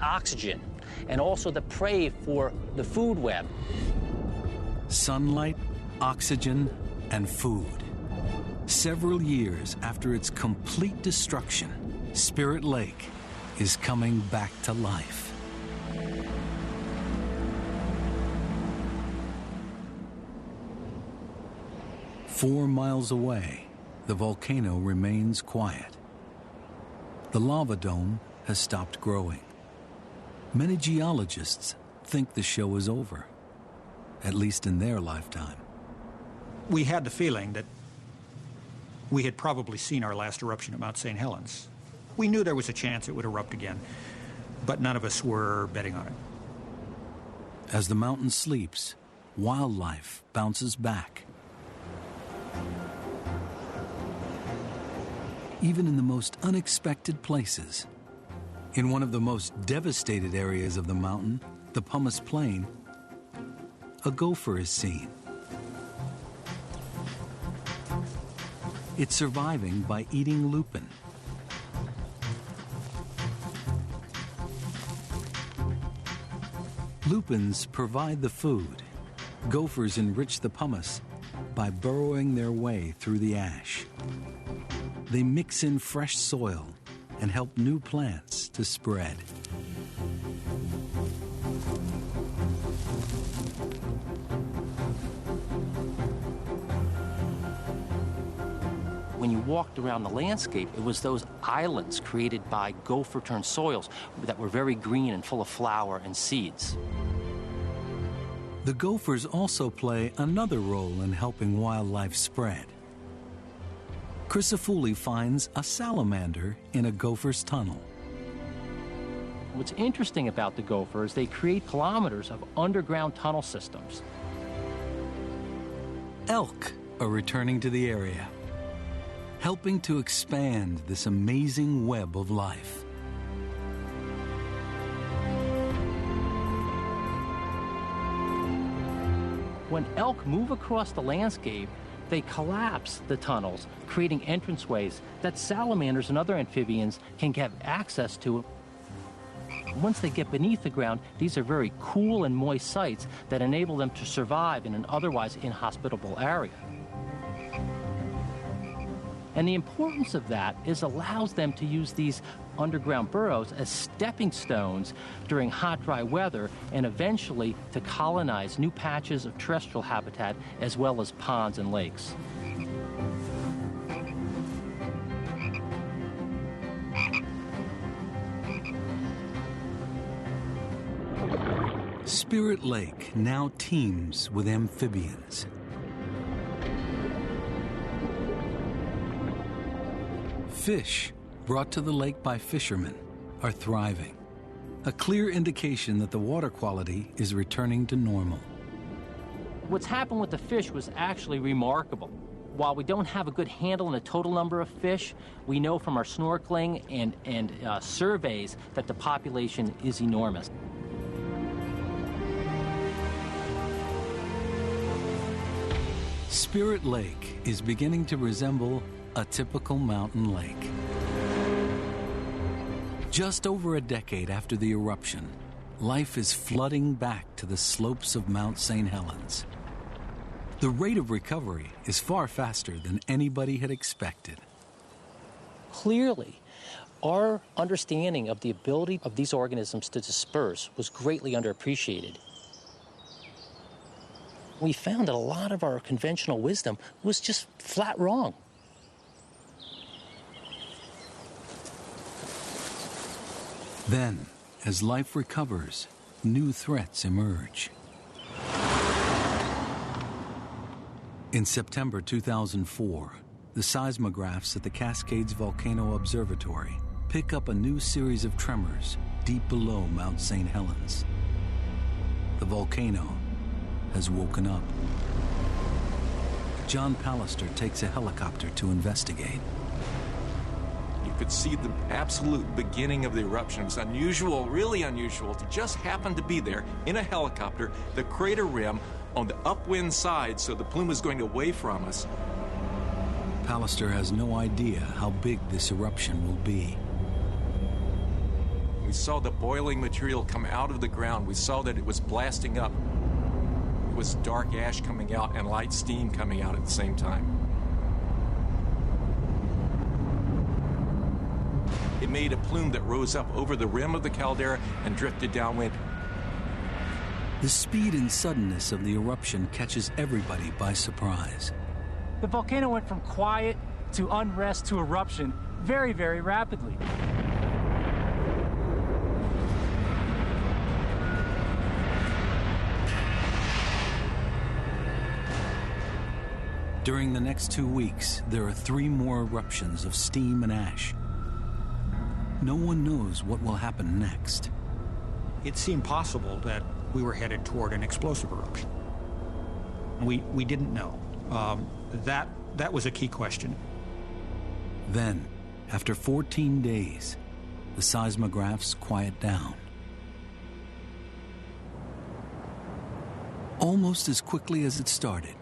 oxygen and also the prey for the food web. Sunlight, oxygen, and food. Several years after its complete destruction, Spirit Lake is coming back to life. Four miles away, the volcano remains quiet. The lava dome has stopped growing. Many geologists think the show is over, at least in their lifetime. We had the feeling that we had probably seen our last eruption at Mount St. Helens. We knew there was a chance it would erupt again, but none of us were betting on it. As the mountain sleeps, wildlife bounces back. Even in the most unexpected places. In one of the most devastated areas of the mountain, the Pumice Plain, a gopher is seen. It's surviving by eating lupin. Lupins provide the food. Gophers enrich the pumice by burrowing their way through the ash. They mix in fresh soil and help new plants to spread. When you walked around the landscape, it was those islands created by gopher-turned soils that were very green and full of flower and seeds. The gophers also play another role in helping wildlife spread. Crisafulli finds a salamander in a gopher's tunnel. What's interesting about the gopher is they create kilometers of underground tunnel systems. Elk are returning to the area, helping to expand this amazing web of life. When elk move across the landscape, they collapse the tunnels, creating entranceways that salamanders and other amphibians can get access to. Once they get beneath the ground, these are very cool and moist sites that enable them to survive in an otherwise inhospitable area. And the importance of that is allows them to use these underground burrows as stepping stones during hot, dry weather and eventually to colonize new patches of terrestrial habitat as well as ponds and lakes. Spirit Lake now teems with amphibians. Fish, brought to the lake by fishermen, are thriving, a clear indication that the water quality is returning to normal. What's happened with the fish was actually remarkable. While we don't have a good handle on the total number of fish, we know from our snorkeling and surveys that the population is enormous. Spirit Lake is beginning to resemble a typical mountain lake. Just over a decade after the eruption, life is flooding back to the slopes of Mount St. Helens. The rate of recovery is far faster than anybody had expected. Clearly, our understanding of the ability of these organisms to disperse was greatly underappreciated. We found that a lot of our conventional wisdom was just flat wrong. Then, as life recovers, new threats emerge. In September 2004, the seismographs at the Cascades Volcano Observatory pick up a new series of tremors deep below Mount St. Helens. The volcano has woken up. John Pallister takes a helicopter to investigate. You could see the absolute beginning of the eruption. It was unusual, really unusual, to just happen to be there in a helicopter, the crater rim on the upwind side, so the plume was going away from us. Pallister has no idea how big this eruption will be. We saw the boiling material come out of the ground. We saw that it was blasting up. It was dark ash coming out and light steam coming out at the same time. It made a plume that rose up over the rim of the caldera and drifted downwind. The speed and suddenness of the eruption catches everybody by surprise. The volcano went from quiet to unrest to eruption very, very rapidly. During the next 2 weeks, there are 3 more eruptions of steam and ash. No one knows what will happen next. It seemed possible that we were headed toward an explosive eruption. We didn't know. That was a key question. Then, after 14 days, the seismographs quiet down. Almost as quickly as it started,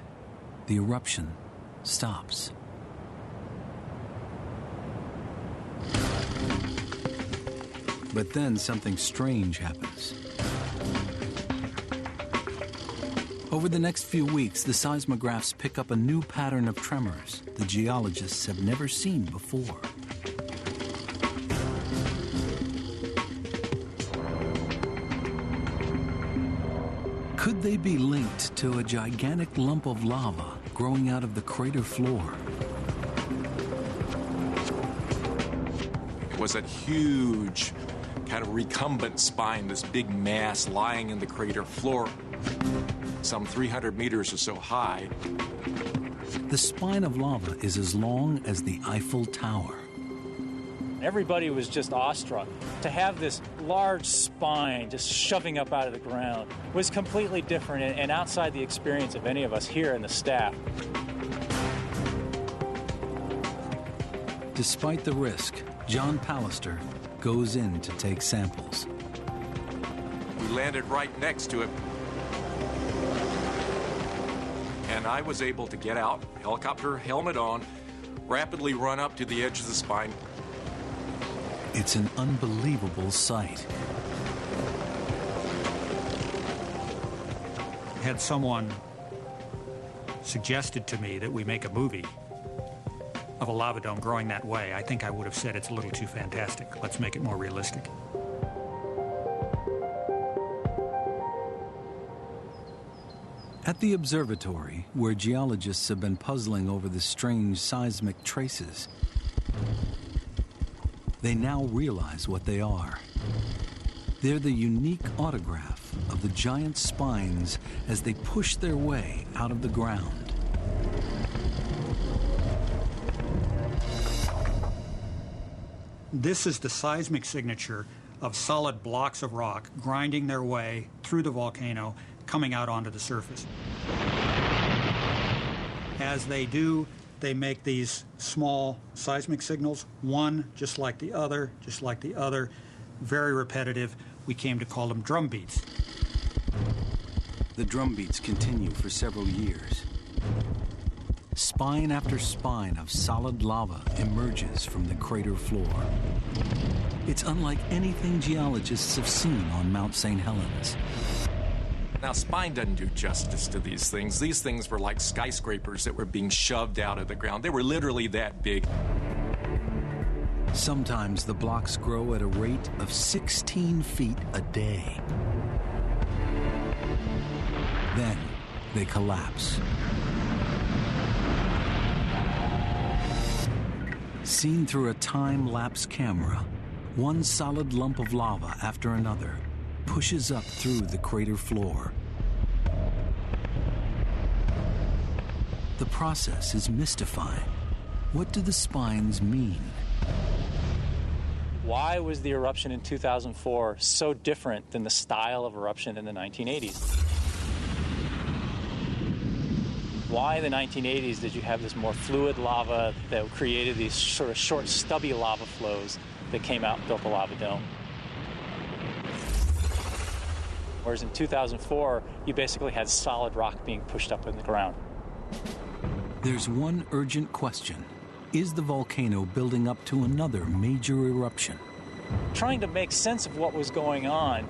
the eruption stops. But then something strange happens. Over the next few weeks, the seismographs pick up a new pattern of tremors the geologists have never seen before. Could they be linked to a gigantic lump of lava growing out of the crater floor? It was a huge, kind of recumbent spine, this big mass lying in the crater floor, some 300 meters or so high. The spine of lava is as long as the Eiffel Tower. Everybody was just awestruck. To have this large spine just shoving up out of the ground was completely different and outside the experience of any of us here in the staff. Despite the risk, John Pallister goes in to take samples. We landed right next to it. And I was able to get out, helicopter helmet on, rapidly run up to the edge of the spine. It's an unbelievable sight. Had someone suggested to me that we make a movie of a lava dome growing that way, I think I would have said it's a little too fantastic. Let's make it more realistic. At the observatory, where geologists have been puzzling over the strange seismic traces, they now realize what they are. They're the unique autograph of the giant spines as they push their way out of the ground. This is the seismic signature of solid blocks of rock grinding their way through the volcano, coming out onto the surface. As they do, they make these small seismic signals, one just like the other, very repetitive. We came to call them drum beats. The drum beats continue for several years. Spine after spine of solid lava emerges from the crater floor. It's unlike anything geologists have seen on Mount St. Helens. Now, spine doesn't do justice to these things. These things were like skyscrapers that were being shoved out of the ground. They were literally that big. Sometimes the blocks grow at a rate of 16 feet a day. Then they collapse. Seen through a time-lapse camera, one solid lump of lava after another pushes up through the crater floor. The process is mystifying. What do the spines mean? Why was the eruption in 2004 so different than the style of eruption in the 1980s? Why in the 1980s did you have this more fluid lava that created these sort of short, stubby lava flows that came out and built the lava dome? Whereas in 2004, you basically had solid rock being pushed up in the ground. There's one urgent question. Is the volcano building up to another major eruption? trying to make sense of what was going on.